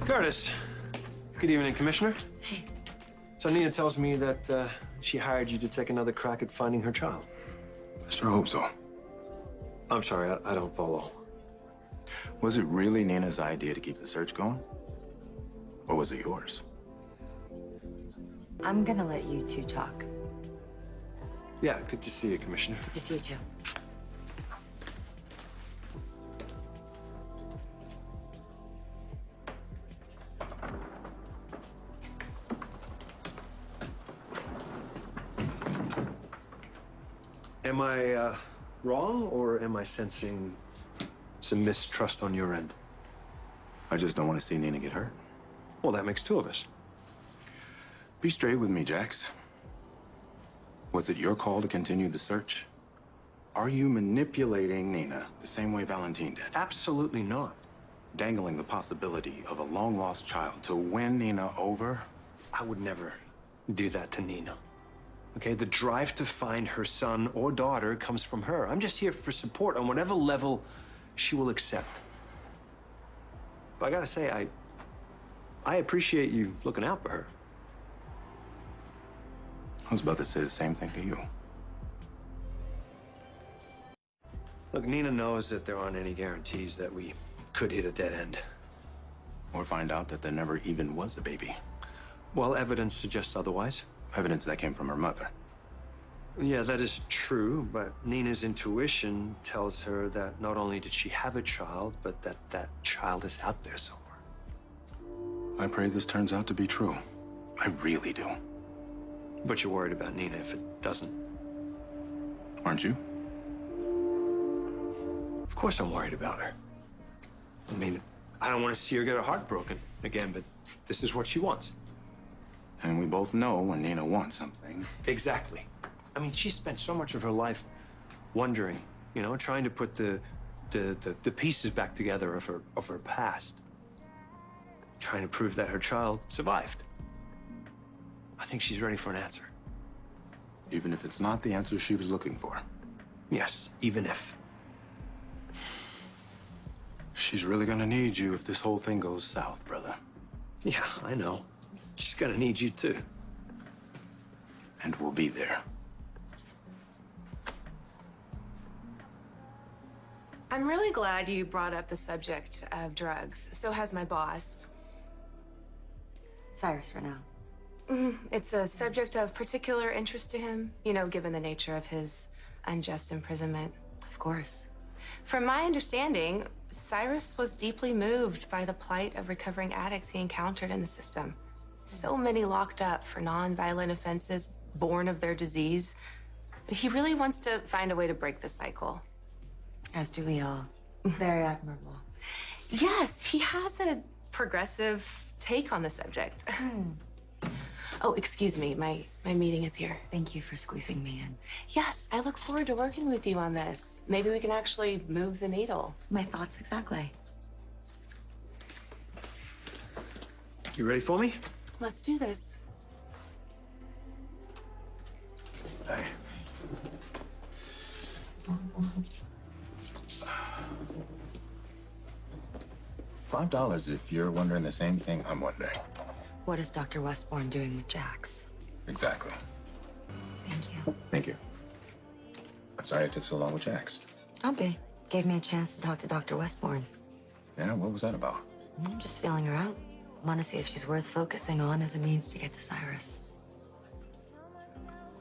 Curtis. Good evening, Commissioner. Hey. So Nina tells me that she hired you to take another crack at finding her child. I sure hope so. I'm sorry, I don't follow. Was it really Nina's idea to keep the search going? Or was it yours? I'm gonna let you two talk. Yeah, good to see you, Commissioner. Good to see you too. Am I wrong, or am I sensing some mistrust on your end? I just don't want to see Nina get hurt. Well, that makes two of us. Be straight with me, Jax. Was it your call to continue the search? Are you manipulating Nina the same way Valentine did? Absolutely not. Dangling the possibility of a long-lost child to win Nina over? I would never do that to Nina. Okay, the drive to find her son or daughter comes from her. I'm just here for support on whatever level she will accept. But I gotta say, I appreciate you looking out for her. I was about to say the same thing to you. Look, Nina knows that there aren't any guarantees that we could hit a dead end. Or find out that there never even was a baby. Well, evidence suggests otherwise. Evidence that came from her mother. Yeah, that is true, but Nina's intuition tells her that not only did she have a child, but that that child is out there somewhere. I pray this turns out to be true. I really do. But you're worried about Nina if it doesn't. Aren't you? Of course I'm worried about her. I mean, I don't want to see her get her heart broken again, but this is what she wants. And we both know when Nina wants something. Exactly. I mean, she spent so much of her life wondering, you know, trying to put the pieces back together of her past. Trying to prove that her child survived. I think she's ready for an answer. Even if it's not the answer she was looking for. Yes, even if. She's really gonna need you if this whole thing goes south, brother. Yeah, I know. She's gonna need you too. And we'll be there. I'm really glad you brought up the subject of drugs. So has my boss. Cyrus for now. It's a subject of particular interest to him, you know, given the nature of his unjust imprisonment. Of course. From my understanding, Cyrus was deeply moved by the plight of recovering addicts he encountered in the system. So many locked up for non-violent offenses born of their disease. He really wants to find a way to break the cycle. As do we all. Very admirable. Yes, he has a progressive take on the subject. Oh, excuse me, my meeting is here. Thank you for squeezing me in. Yes, I look forward to working with you on this. Maybe we can actually move the needle. My thoughts exactly. You ready for me? Let's do this. Hey. $5 if you're wondering the same thing I'm wondering. What is Dr. Westbourne doing with Jax? Exactly. Thank you. Thank you. I'm sorry it took so long with Jax. Don't be. Gave me a chance to talk to Dr. Westbourne. Yeah, what was that about? I'm just feeling her out. Want to see if she's worth focusing on as a means to get to Cyrus.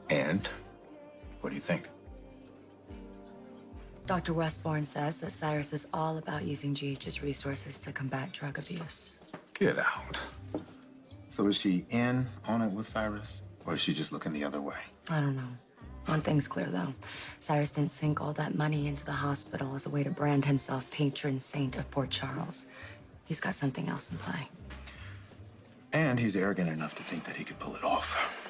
And what do you think? Dr. Westbourne says that Cyrus is all about using GH's resources to combat drug abuse. Get out. So is she in on it with Cyrus, or is she just looking the other way? I don't know. One thing's clear, though. Cyrus didn't sink all that money into the hospital as a way to brand himself patron saint of Port Charles. He's got something else in play. And he's arrogant enough to think that he could pull it off.